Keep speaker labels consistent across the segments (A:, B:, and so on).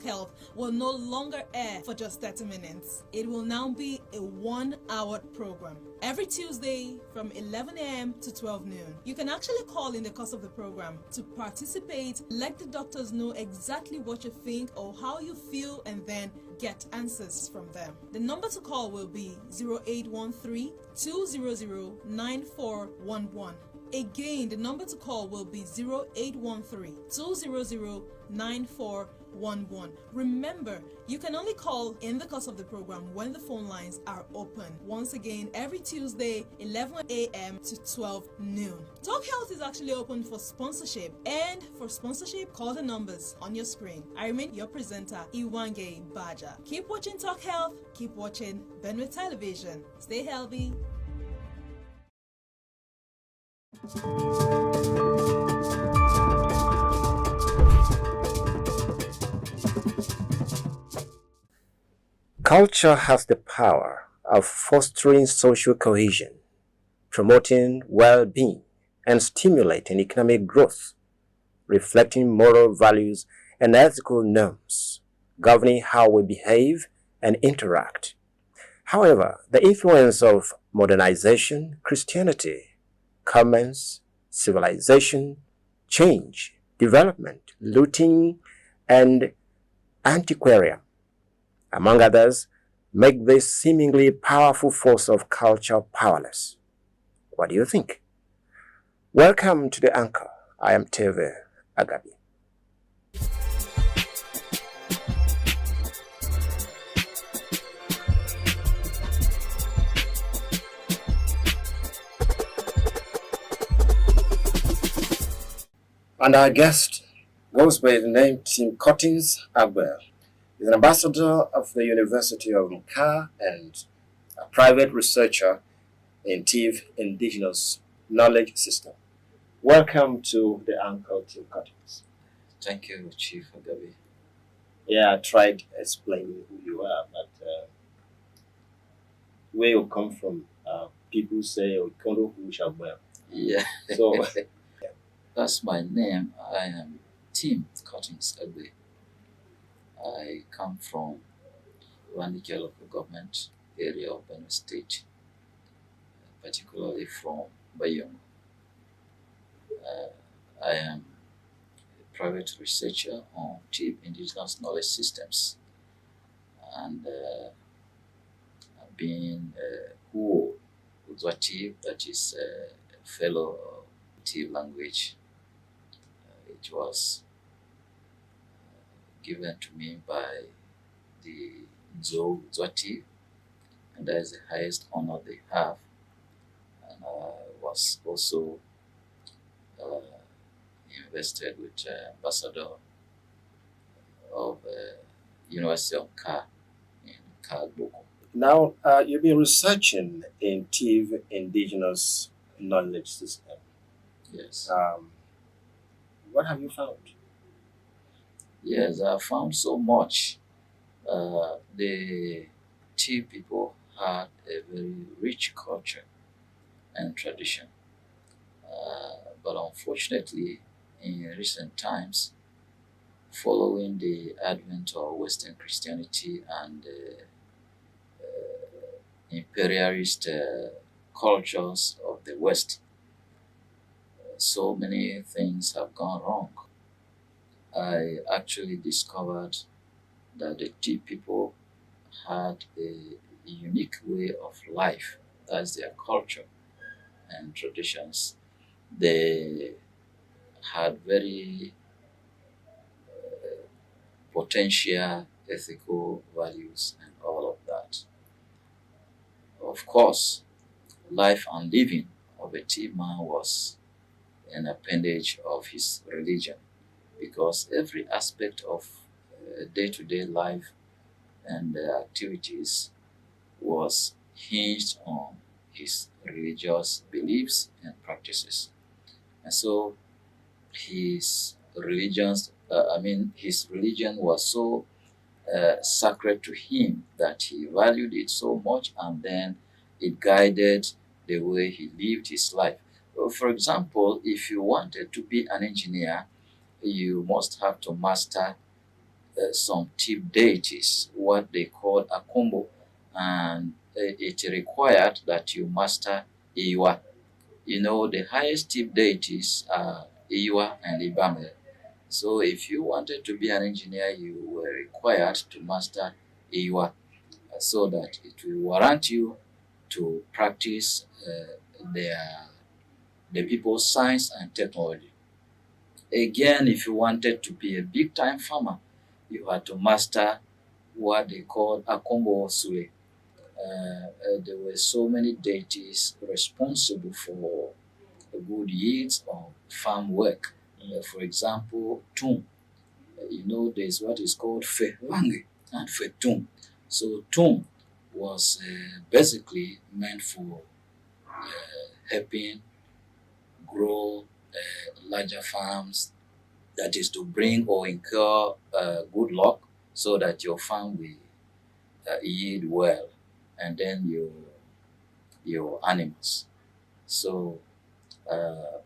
A: Health will no longer air for just 30 minutes. It will now be a 1-hour program. Every Tuesday from 11 a.m. to 12 noon. You can actually call in the course of the program to participate, let the doctors know exactly what you think or how you feel, and then get answers from them. The number to call will be 0813-200-9411. Again, the number to call will be 0813-200-9411. Remember, you can only call in the course of the program when the phone lines are open. Once again, every Tuesday, 11 a.m. to 12 noon. Talk Health is actually open for sponsorship, and for sponsorship, call the numbers on your screen. I remain your presenter, Iwange Baja. Keep watching Talk Health, keep watching Benue Television. Stay healthy.
B: Culture has the power of fostering social cohesion, promoting well-being, and stimulating economic growth, reflecting moral values and ethical norms, governing how we behave and interact. However, the influence of modernization, Christianity, commerce, civilization, change, development, looting, and antiquarian, among others, make this seemingly powerful force of culture powerless. What do you think? Welcome to The Anchor. I am Teve Agabi. And our guest goes by the name Tim Cottings Abel. He's an ambassador of the University of Nkar and a private researcher in TIV Indigenous Knowledge System. Welcome to the Uncle Tim Cottings.
C: Thank you, Chief Agabi.
B: Yeah, I tried explaining who you are, but where you come from, people say, Okondo Hushabwe.
C: Yeah.
B: So,
C: that's my name. I am Tim Cottings Agbe. I come from Wanike local government area of Benue State, particularly from Bayonne. I am a private researcher on TIV Indigenous Knowledge Systems, and I've been who TIV, that is a fellow TIV language. It was given to me by the TIV, and that is the highest honor they have. And I was also invested with ambassador of University of Nkar in Nkar.
B: Now, you've been researching in TIV Indigenous Knowledge System.
C: Yes.
B: What have you found?
C: Yes, I found so much. The TIV people had a very rich culture and tradition. But unfortunately, in recent times, following the advent of Western Christianity and imperialist cultures of the West, so many things have gone wrong. I actually discovered that the TIV people had a unique way of life. That's their culture and traditions. They had very potential ethical values and all of that. Of course, life and living of a TIV man was an appendage of his religion, because every aspect of day-to-day life and activities was hinged on his religious beliefs and practices. And so his his religion was so sacred to him that he valued it so much, and then it guided the way he lived his life. For example, if you wanted to be an engineer, you must have to master some chief deities, what they call a combo, and it required that you master Iwa. You know, the highest chief deities are Iwa and Ibame. So if you wanted to be an engineer, you were required to master Iwa so that it will warrant you to practice the people's science and technology. Again, if you wanted to be a big-time farmer, you had to master what they called Akombo Sule. There were so many deities responsible for good yields of farm work. For example, Tum. There's what is called Fewange and Fetum. So Tum was basically meant for helping grow larger farms, that is to bring or incur good luck so that your farm will yield well, and then your animals. So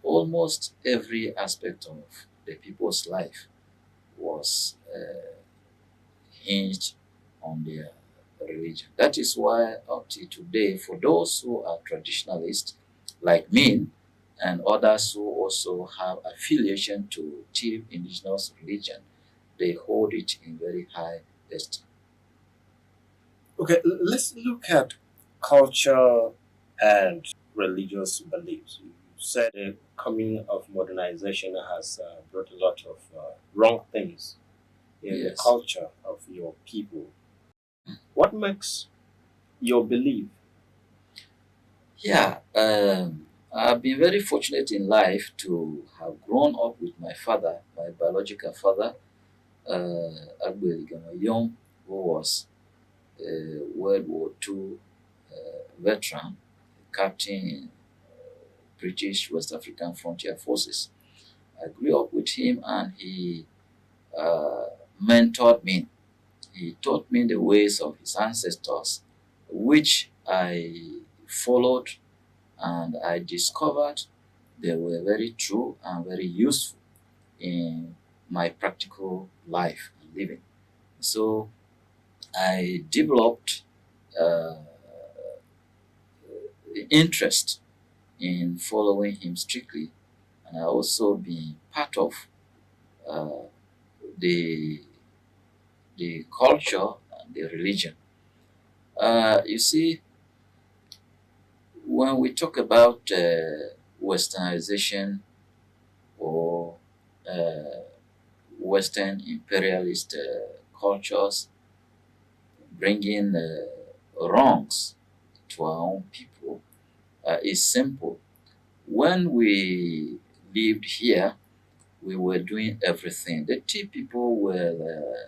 C: almost every aspect of the people's life was hinged on their religion. That is why up to today, for those who are traditionalists like me and others who also have affiliation to chief indigenous religion, they hold it in very high esteem.
B: Okay, let's look at culture and religious beliefs. You said the coming of modernization has brought a lot of wrong things in the
C: Yes.
B: culture of your people. What makes your belief?
C: Yeah, I've been very fortunate in life to have grown up with my father, my biological father, Agbeli Gamayom, who was a World War II veteran, captain in British West African Frontier Forces. I grew up with him, and he uh, mentored me. He taught me the ways of his ancestors, which I followed, and I discovered they were very true and very useful in my practical life and living. So I developed uh, interest in following him strictly, and I also been part of uh, the the culture and the religion. You see, when we talk about westernization or uh, Western imperialist cultures bringing wrongs to our own people, is simple. When we lived here, we were doing everything. The tea people were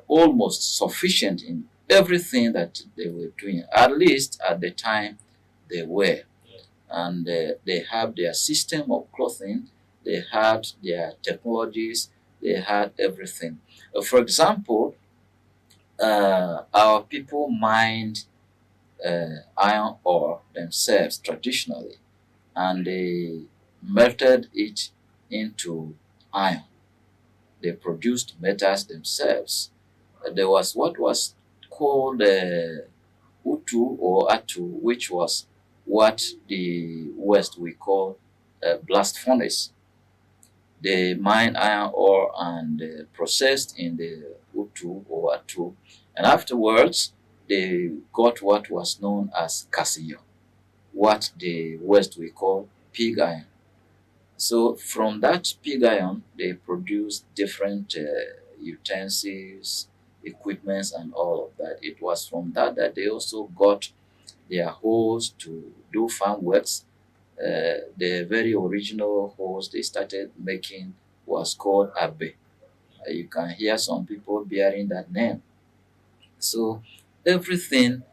C: almost sufficient in everything that they were doing, at least at the time they were. And they have their system of clothing, they had their technologies, they had everything. For example, our people mined iron ore themselves traditionally, and they melted it into iron. They produced metals themselves. There was what was called Utu or Atu, which was what the West we call blast furnace. They mine iron ore and processed in the Utu or Atu, and afterwards they got what was known as Casiyo, what the West we call pig iron. So from that pig iron, they produced different utensils, equipments, and all of that. It was from that that they also got their hoes to do farm works. The very original hoes they started making was called abe. You can hear some people bearing that name. So everything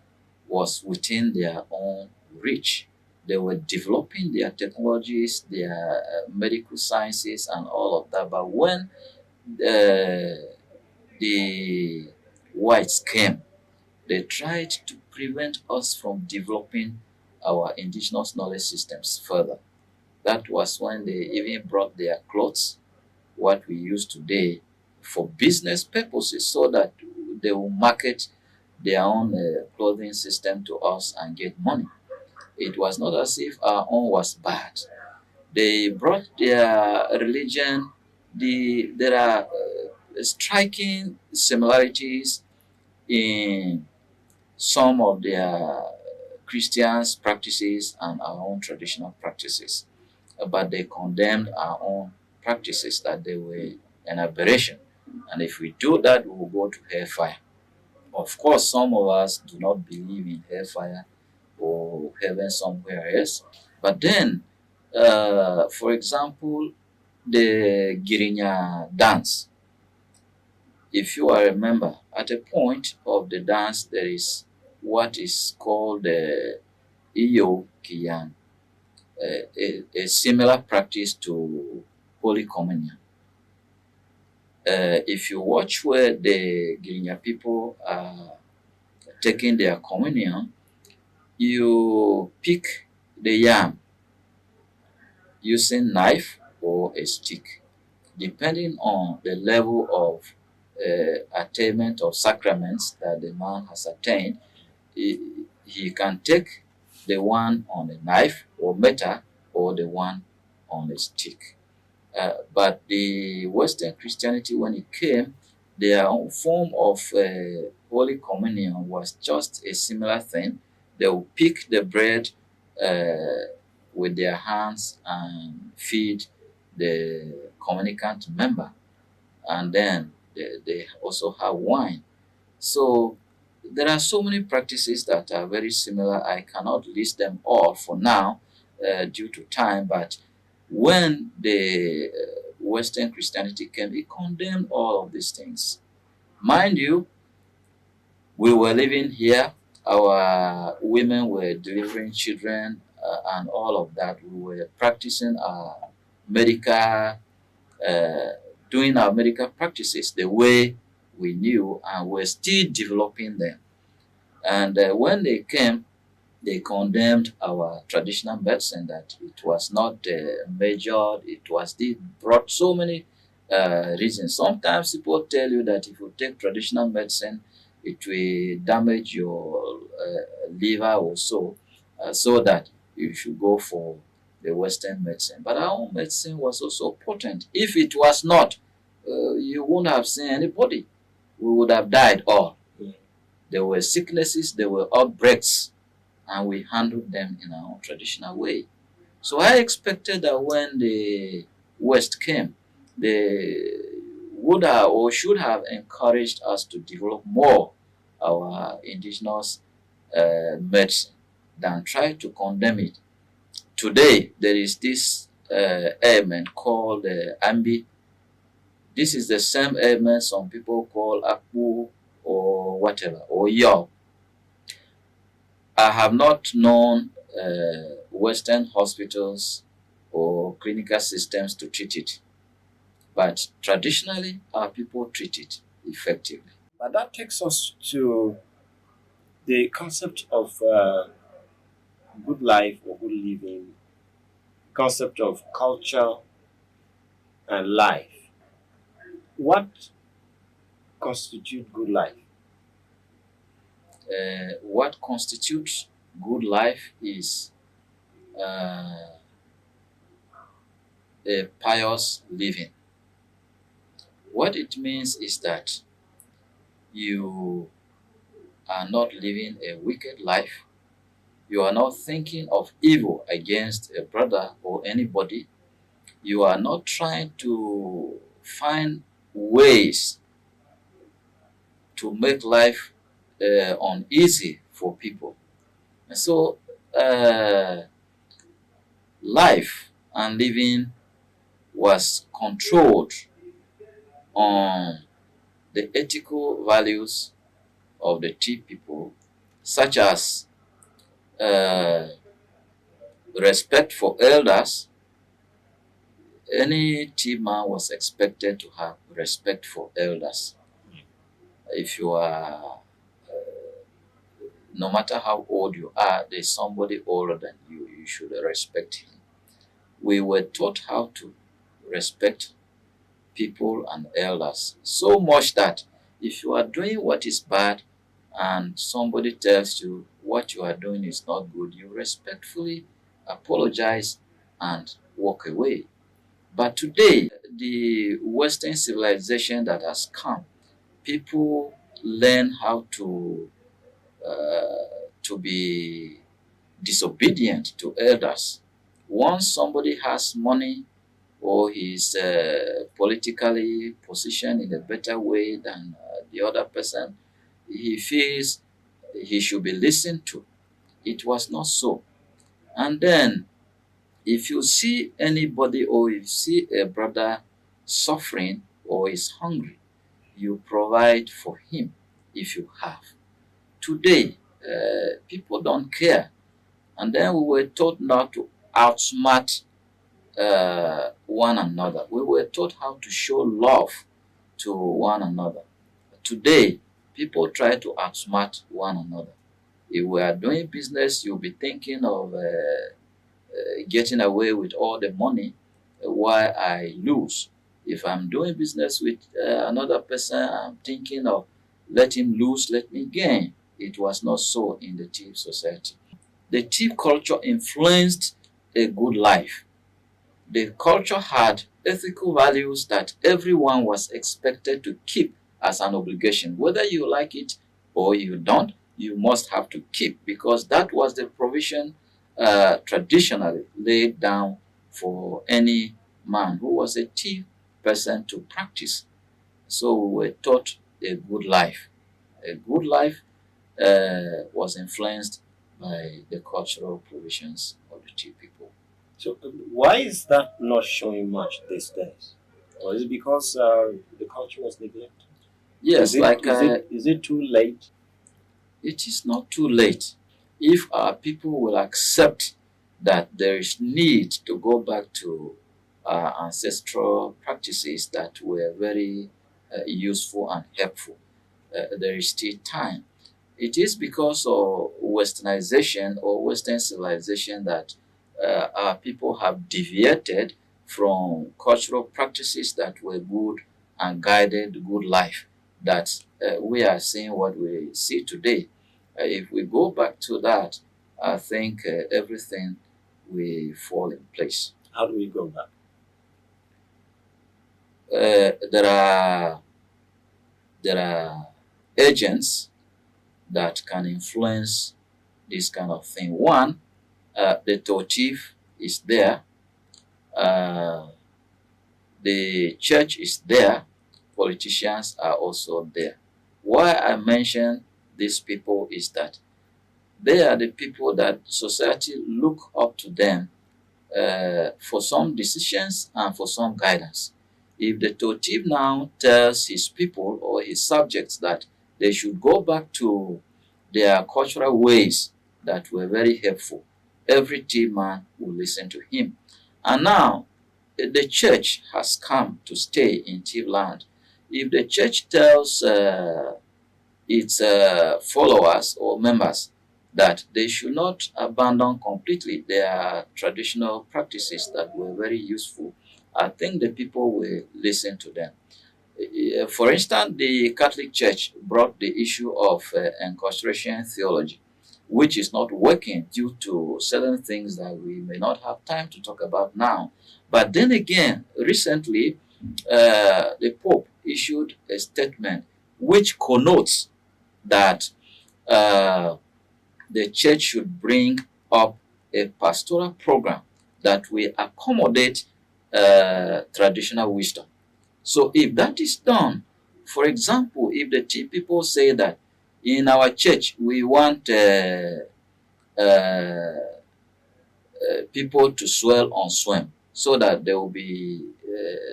C: was within their own reach. They were developing their technologies, their medical sciences, and all of that. But when the whites came, they tried to prevent us from developing our indigenous knowledge systems further. That was when they even brought their clothes, what we use today, for business purposes so that they will market their own clothing system to us and get money. It was not as if our own was bad. They brought their religion. There are striking similarities in some of their Christians' practices and our own traditional practices, but they condemned our own practices that they were an aberration. And if we do that, we will go to hellfire. Of course, some of us do not believe in hellfire or heaven somewhere else. But then, for example, the Girinya dance. If you are a member, at a point of the dance, there is what is called the Iyo Kiyan, a similar practice to Holy Communion. If you watch where the Girinya people are taking their communion, you pick the yam using knife or a stick, depending on the level of attainment of sacraments that the man has attained. He can take the one on a knife or metal or the one on a stick. But the Western Christianity, when it came, their own form of Holy Communion was just a similar thing. They will pick the bread with their hands and feed the communicant member, and then they also have wine. So there are so many practices that are very similar. I cannot list them all for now due to time, but when the Western Christianity came, it condemned all of these things. Mind you, we were living here, our women were delivering children and all of that. We were practicing our medical, doing our medical practices the way we knew, and we're still developing them. And when they came, they condemned our traditional medicine, that it was not measured, it brought so many reasons. Sometimes people tell you that if you take traditional medicine, it will damage your liver or so that you should go for the Western medicine. But our own medicine was also potent. If it was not, you wouldn't have seen anybody. We would have died all. There were sicknesses, there were outbreaks, and we handled them in our own traditional way. So I expected that when the West came, they would have or should have encouraged us to develop more our indigenous medicine than try to condemn it. Today, there is this ailment called ambi. This is the same ailment some people call akpu or whatever, or yaw. I have not known Western hospitals or clinical systems to treat it, but traditionally our people treat it effectively.
B: But that takes us to the concept of good life or good living, concept of culture and life. What constitutes good life?
C: What constitutes good life is a pious living. What it means is that you are not living a wicked life. You are not thinking of evil against a brother or anybody. You are not trying to find ways to make life uneasy for people. And so, life and living was controlled on the ethical values of the tea people, such as respect for elders. Any tea man was expected to have respect for elders. If you are, no matter how old you are, there's somebody older than you, you should respect him. We were taught how to respect people and elders. So much that if you are doing what is bad and somebody tells you what you are doing is not good, you respectfully apologize and walk away. But today, the Western civilization that has come, people learn how to be disobedient to elders. Once somebody has money or he's politically positioned in a better way than the other person, he feels he should be listened to. It was not so. And then, if you see anybody or if you see a brother suffering or is hungry, you provide for him if you have. Today, people don't care. And then we were taught not to outsmart one another. We were taught how to show love to one another. Today, people try to outsmart one another. If we are doing business, you'll be thinking of getting away with all the money while I lose. If I'm doing business with another person, I'm thinking of let him lose, let me gain. It was not so in the thief society. The thief culture influenced a good life. The culture had ethical values that everyone was expected to keep as an obligation. Whether you like it or you don't, you must have to keep, because that was the provision traditionally laid down for any man who was a thief person to practice. So we were taught a good life. A good life was influenced by the cultural provisions of the thief people.
B: So why is that not showing much these days? Or is it because the culture was neglected?
C: Yes,
B: Is it too late?
C: it is not too late if our people will accept that there is need to go back to ancestral practices that were very useful and helpful. There is still time. It is because of westernization or Western civilization that our people have deviated from cultural practices that were good and guided good life, that we are seeing what we see today. If we go back to that, I think everything will fall in place.
B: How do we go back?
C: There are agents that can influence this kind of thing. One, the Totif is there, uh, the church is there, politicians are also there. Why I mention these people is that they are the people that society look up to them for some decisions and for some guidance. If the Totif now tells his people or his subjects that they should go back to their cultural ways that were very helpful, every Tiv man will listen to him. And now the church has come to stay in Tiv land. If the church tells its followers or members that they should not abandon completely their traditional practices that were very useful, I think the people will listen to them. For instance, the Catholic Church brought the issue of incarceration theology, which is not working due to certain things that we may not have time to talk about now. But then again, recently, the Pope issued a statement which connotes that the church should bring up a pastoral program that will accommodate traditional wisdom. So if that is done, for example, if the tea people say that in our church we want people to swell on swim so that there will be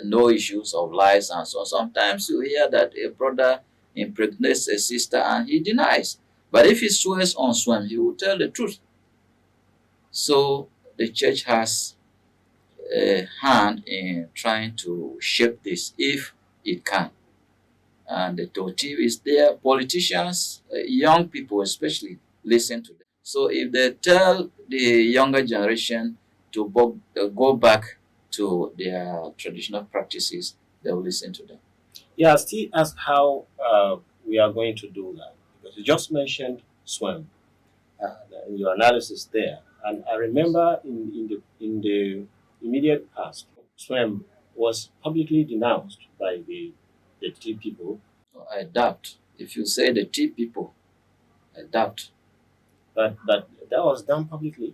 C: no issues of lies and so on. Sometimes you hear that a brother impregnates a sister and he denies. But if he swears on swim, he will tell the truth. So the church has a hand in trying to shape this if it can. And the Totiv is there. Politicians, young people especially, listen to them. So if they tell the younger generation to go back to their traditional practices, they will listen to them.
D: Yeah, still ask how we are going to do that, because you just mentioned SWAM in your analysis there, and I remember in the immediate past, SWAM was publicly denounced by the T people.
C: I doubt. If you say the T people, I doubt.
D: But that was done publicly.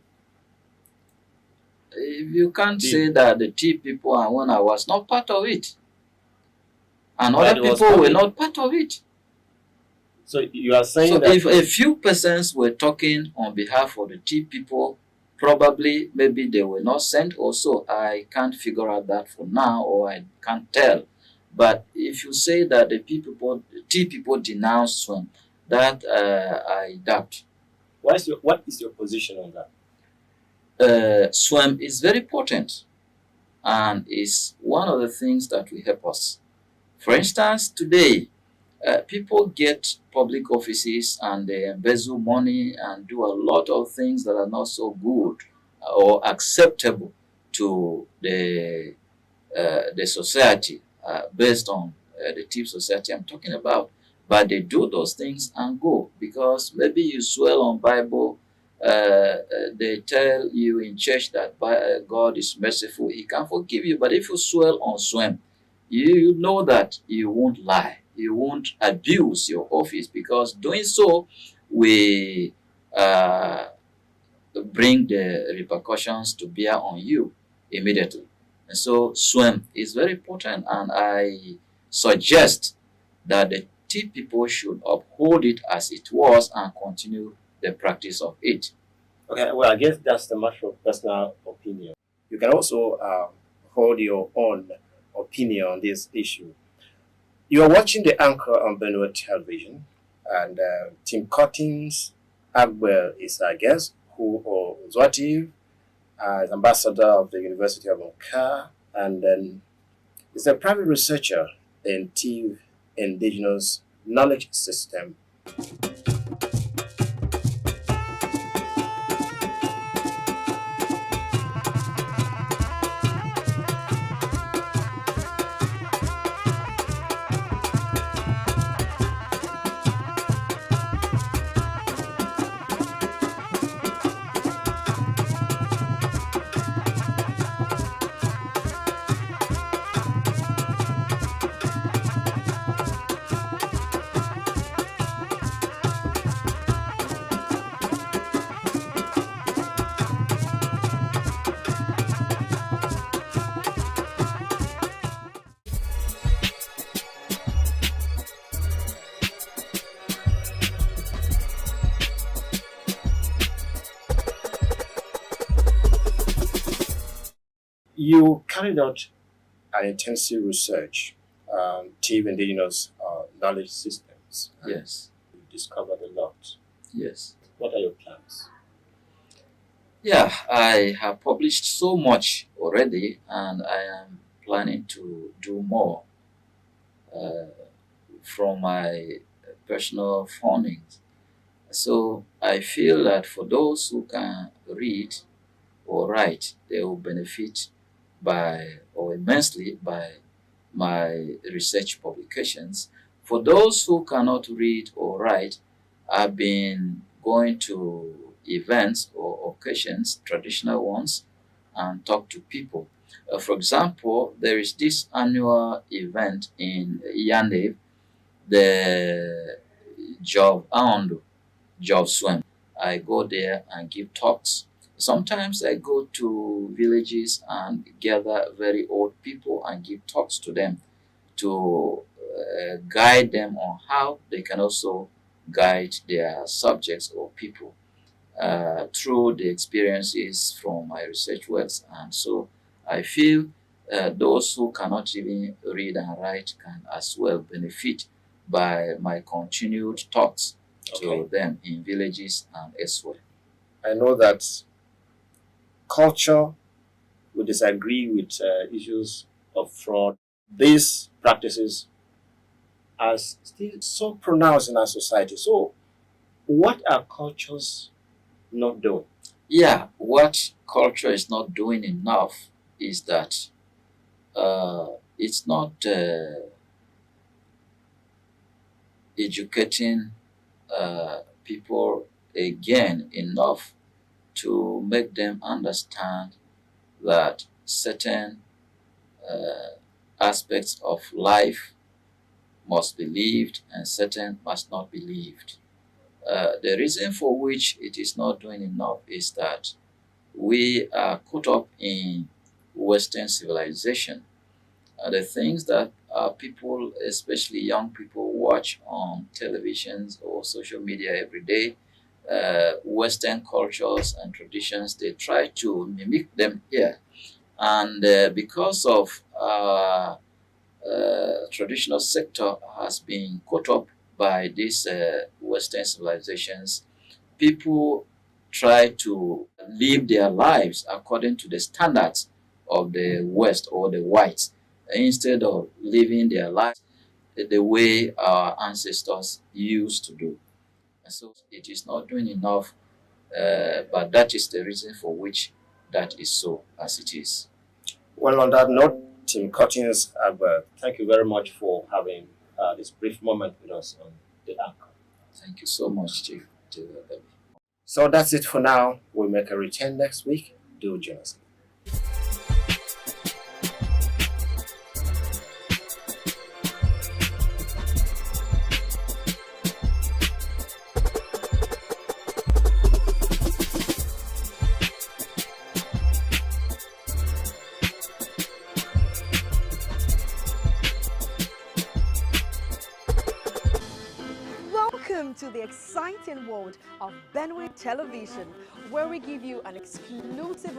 C: If you can't say that the T people and when I was not part of it, and other people were not part of it.
D: So you are saying that
C: if a few persons were talking on behalf of the T people, probably maybe they were not sent also. I can't figure out that for now, or I can't tell. But if you say that the T people denounce SWAM, that I doubt.
D: What is your position on that?
C: SWAM is very important and is one of the things that will help us. For instance, today, people get public offices and they embezzle money and do a lot of things that are not so good or acceptable to the society based on the type society I'm talking about. But they do those things and go because maybe you swear on Bible. They tell you in church that God is merciful, He can forgive you. But if you swear on SWAM, you know that you won't lie, you won't abuse your office, because doing so will bring the repercussions to bear on you immediately. And so SWAM is very important, and I suggest that the T people should uphold it as it was and continue the practice of it.
D: Okay, well, I guess that's the matter of personal opinion. You can also hold your own opinion on this issue. You are watching the anchor on Benue television, and Tim Cottins Agwell is our guest, who Zwati is ambassador of the University of Okar, and then is a private researcher in TIV Indigenous Knowledge System. You carried out an intensive research on TIV Indigenous Knowledge Systems.
C: Yes.
D: You discovered a lot.
C: Yes.
D: What are your plans?
C: Yeah, I have published so much already, and I am planning to do more from my personal findings. So I feel that for those who can read or write, they will benefit immensely by my research publications. For those who cannot read or write, I've been going to events or occasions, traditional ones, and talk to people. For example, there is this annual event in Yande, the Job SWAM. I go there and give talks. Sometimes I go to villages and gather very old people and give talks to them to guide them on how they can also guide their subjects or people through the experiences from my research works. And so I feel those who cannot even read and write can as well benefit by my continued talks to them in villages and elsewhere.
D: I know that culture will disagree with issues of fraud. These practices are still so pronounced in our society. So what are cultures not doing?
C: Yeah, what culture is not doing enough is that it's not educating people again enough to make them understand that certain aspects of life must be lived and certain must not be lived. The reason for which it is not doing enough is that we are caught up in Western civilization. The things that people, especially young people, watch on televisions or social media every day, Western cultures and traditions, they try to mimic them here. And because of traditional sector has been caught up by these Western civilizations, people try to live their lives according to the standards of the West or the whites instead of living their lives the way our ancestors used to do. And so it is not doing enough, but that is the reason for which that is so as it is.
D: Well, on that note, Tim Cuttings, thank you very much for having this brief moment with us on the anchor.
C: Thank you so much, Chief.
D: So that's it for now. We'll make a return next week. Do join us.
E: Welcome to the exciting world of Benue television, where we give you an exclusive...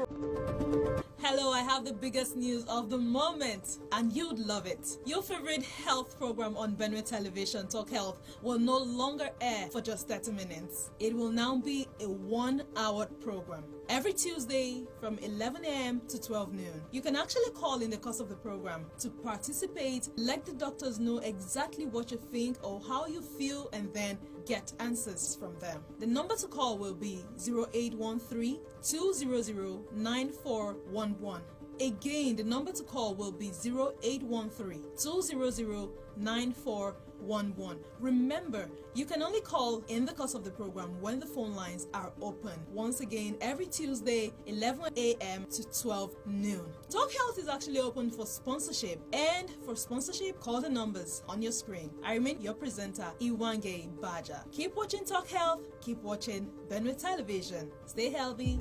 A: Hello, I have the biggest news of the moment, and you'd love it. Your favorite health program on Benue Television, Talk Health, will no longer air for just 30 minutes. It will now be a 1-hour program. Every Tuesday from 11 a.m. to 12 noon. You can actually call in the course of the program to participate, let the doctors know exactly what you think or how you feel, and then get answers from them. The number to call will be 0813-200-9411. Again, the number to call will be 0813-200-9411. Remember, you can only call in the course of the program when the phone lines are open. Once again, every Tuesday, 11 a.m. to 12 noon. Talk Health is actually open for sponsorship, and for sponsorship, call the numbers on your screen. I remain your presenter, Iwange Baja. Keep watching Talk Health, keep watching Benue Television. Stay healthy.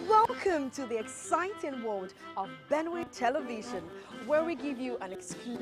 E: Welcome to the exciting world of Benue television, where we give you an exclusive...